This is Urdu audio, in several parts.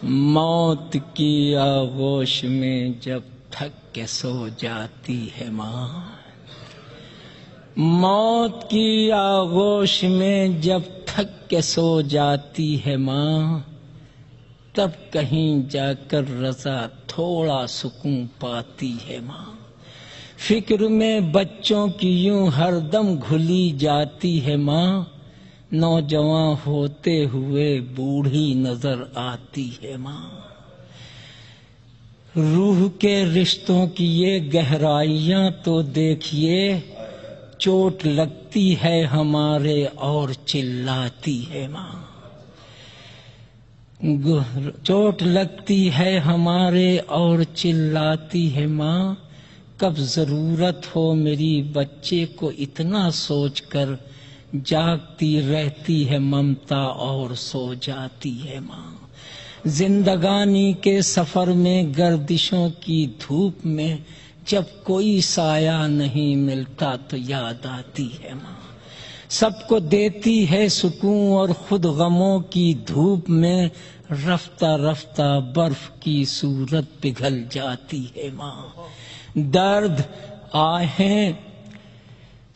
موت کی آغوش میں جب تھک کے سو جاتی ہے ماں، موت کی آغوش میں جب تھک کے سو جاتی ہے ماں، تب کہیں جا کر رضا تھوڑا سکون پاتی ہے ماں۔ فکر میں بچوں کی یوں ہر دم گھلی جاتی ہے ماں، نوجوان ہوتے ہوئے بوڑھی نظر آتی ہے ماں۔ روح کے رشتوں کی یہ گہرائیاں تو دیکھیے، چوٹ لگتی ہے ہمارے اور چلاتی ہے ماں، چوٹ لگتی ہے ہمارے اور چلاتی ہے ماں۔ کب ضرورت ہو میری بچے کو اتنا سوچ کر جاگتی رہتی ہے ممتا اور سو جاتی ہے ماں۔ زندگانی کے سفر میں گردشوں کی دھوپ میں جب کوئی سایہ نہیں ملتا تو یاد آتی ہے ماں۔ سب کو دیتی ہے سکون اور خود غموں کی دھوپ میں رفتہ رفتہ برف کی صورت پگھل جاتی ہے ماں۔ درد، آہیں،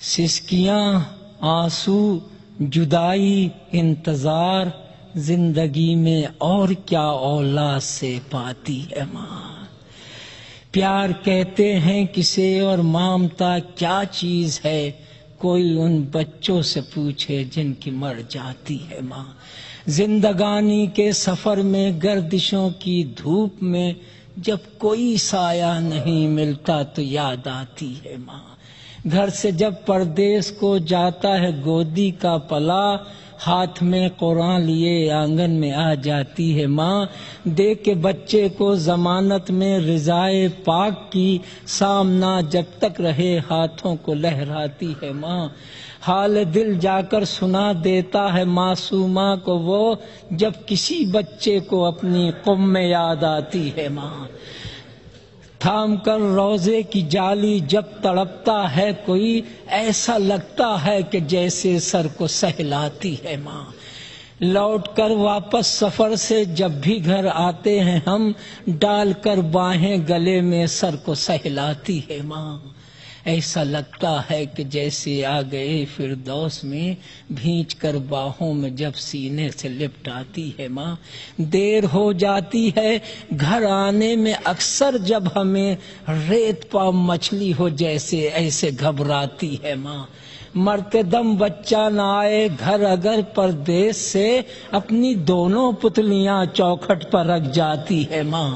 سسکیاں، آنسو، جدائی، انتظار، زندگی میں اور کیا اولاد سے پاتی ہے ماں۔ پیار کہتے ہیں کسے اور ممتا کیا چیز ہے، کوئی ان بچوں سے پوچھے جن کی مر جاتی ہے ماں۔ زندگانی کے سفر میں گردشوں کی دھوپ میں جب کوئی سایہ نہیں ملتا تو یاد آتی ہے ماں۔ گھر سے جب پردیس کو جاتا ہے گودی کا پلا، ہاتھ میں قرآن لیے آنگن میں آ جاتی ہے ماں۔ دے کے بچے کو ضمانت میں رضائے پاک کی، سامنا جب تک رہے ہاتھوں کو لہراتی ہے ماں۔ حال دل جا کر سنا دیتا ہے معصومہ کو وہ، جب کسی بچے کو اپنی قوم میں یاد آتی ہے ماں۔ تھام کر روزے کی جالی جب تڑپتا ہے کوئی، ایسا لگتا ہے کہ جیسے سر کو سہلاتی ہے ماں۔ لوٹ کر واپس سفر سے جب بھی گھر آتے ہیں ہم، ڈال کر باہیں گلے میں سر کو سہلاتی ہے ماں۔ ایسا لگتا ہے کہ جیسے آ گئے فردوس میں، بھینچ کر باہوں میں جب سینے سے لپٹاتی ہے ماں۔ دیر ہو جاتی ہے گھر آنے میں اکثر جب ہمیں، ریت پا مچھلی ہو جیسے ایسے گھبراتی ہے ماں۔ مرتے دم بچہ نہ آئے گھر اگر پردیس سے، اپنی دونوں پتلیاں چوکھٹ پر رکھ جاتی ہے ماں۔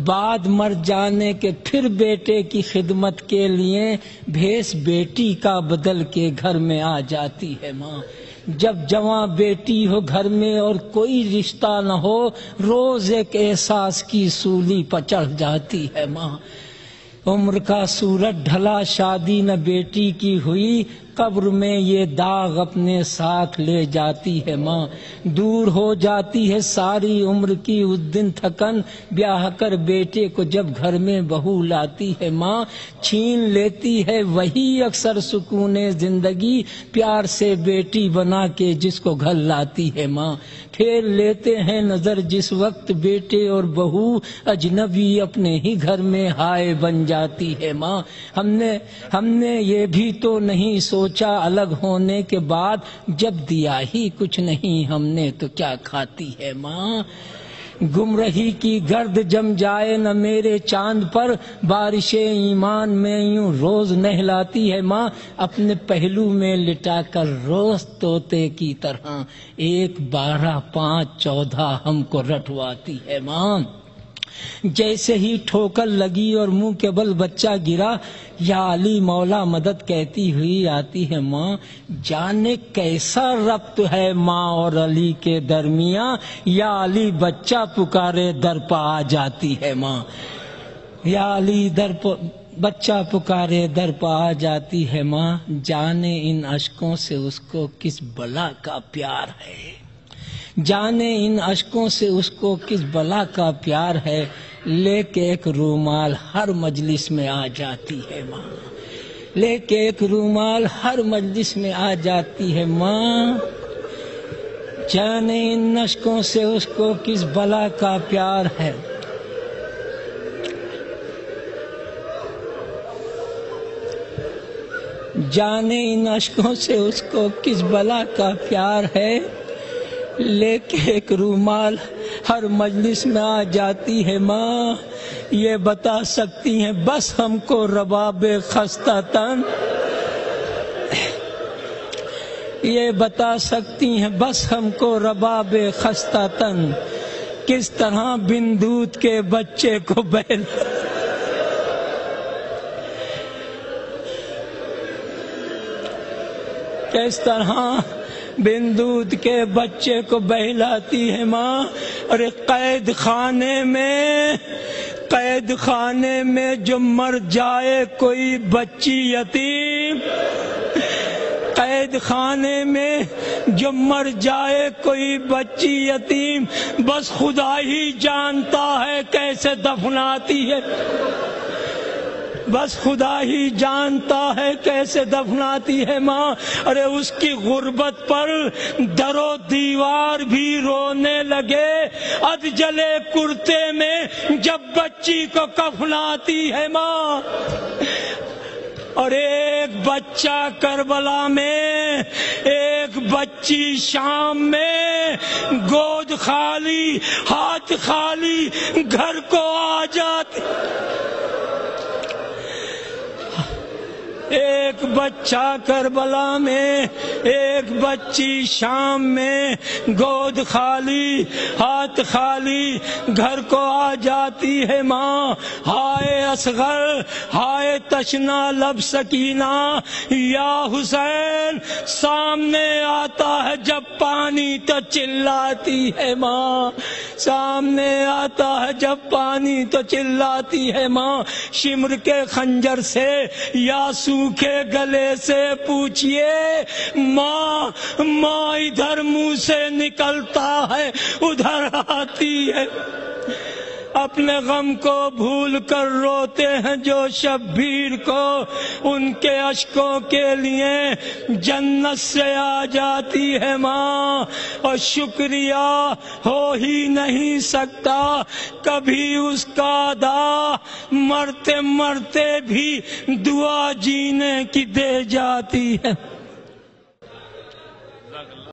بعد مر جانے کے پھر بیٹے کی خدمت کے لیے، بھیس بیٹی کا بدل کے گھر میں آ جاتی ہے ماں۔ جب جواں بیٹی ہو گھر میں اور کوئی رشتہ نہ ہو، روز ایک احساس کی سولی پر چڑھ جاتی ہے ماں۔ عمر کا سورج ڈھلا شادی نہ بیٹی کی ہوئی، قبر میں یہ داغ اپنے ساتھ لے جاتی ہے ماں۔ دور ہو جاتی ہے ساری عمر کی اس دن تھکن، بیاہ کر بیٹے کو جب گھر میں بہو لاتی ہے ماں۔ چھین لیتی ہے وہی اکثر سکون زندگی، پیار سے بیٹی بنا کے جس کو گھر لاتی ہے ماں۔ پھیر لیتے ہیں نظر جس وقت بیٹے اور بہو اجنبی اپنے ہی گھر میں ہائے بن جاتی ہے ماں۔ ہم نے یہ بھی تو نہیں سوچا الگ ہونے کے بعد، جب دیا ہی کچھ نہیں ہم نے تو کیا کھاتی ہے ماں۔ گمرہی کی گرد جم جائے نہ میرے چاند پر، بارش ایمان میں یوں روز نہلاتی ہے ماں۔ اپنے پہلو میں لٹا کر روز طوطے کی طرح 1 12 5 14 ہم کو رٹواتی ہے ماں۔ جیسے ہی ٹھوکر لگی اور منہ کے بل بچہ گرا، یا علی مولا مدد کہتی ہوئی آتی ہے ماں۔ جانے کیسا ربط ہے ماں اور علی کے درمیاں، یا علی بچہ پکارے در پہ آ جاتی ہے ماں۔ یا علی بچہ پکارے در پہ آ جاتی ہے ماں۔ جانے ان اشکوں سے اس کو کس بلا کا پیار ہے، جانے ان اشکوں سے اس کو کس بلا کا پیار ہے، لے کے ایک رومال ہر مجلس میں آ جاتی ہے ماں۔ لے کے ایک رومال ہر مجلس میں آ جاتی ہے ماں۔ جانے ان اشکوں سے اس کو کس بلا کا پیار ہے، جانے ان اشکوں سے اس کو کس بلا کا پیار ہے، لے کے ایک رومال ہر مجلس میں آ جاتی ہے ماں، یہ بتا سکتی ہیں بس ہم کو رباب خستہ تن، یہ بتا سکتی ہیں بس ہم کو رباب خستہ تن، کس طرح بن دودھ کے بچے کو کس طرح بن دودھ کے بچے کو بہلاتی ہے ماں۔ ارے قید خانے میں جو مر جائے کوئی بچی یتیم، قید خانے میں جو مر جائے کوئی بچی یتیم، بس خدا ہی جانتا ہے کیسے دفناتی ہے، بس خدا ہی جانتا ہے کیسے دفناتی ہے ماں۔ ارے اس کی غربت پر در و دیوار بھی رونے لگے، اد جلے کرتے میں جب بچی کو کفناتی ہے ماں۔ اور ایک بچہ کربلا میں، ایک بچی شام میں، گود خالی ہاتھ خالی گھر کو آ جاتی، ایک بچہ کربلا میں، ایک بچی شام میں، گود خالی ہاتھ خالی گھر کو آ جاتی ہے ماں۔ ہائے اصغر، ہائے تشنا لب سکینہ، یا حسین سامنے آتا ہے جب پانی تو چلاتی ہے ماں، سامنے آتا ہے جب پانی تو چلاتی ہے ماں۔ شمر کے خنجر سے یا سوکھے گلے سے پوچھئے، ماں ماں ادھر منہ سے نکلتا ہے ادھر آتی ہے۔ اپنے غم کو بھول کر روتے ہیں جو شبیر کو، ان کے اشکوں کے لیے جنت سے آ جاتی ہے ماں۔ اور شکریہ ہو ہی نہیں سکتا کبھی اس کا ادا، مرتے مرتے بھی دعا جینے کی دے جاتی ہے۔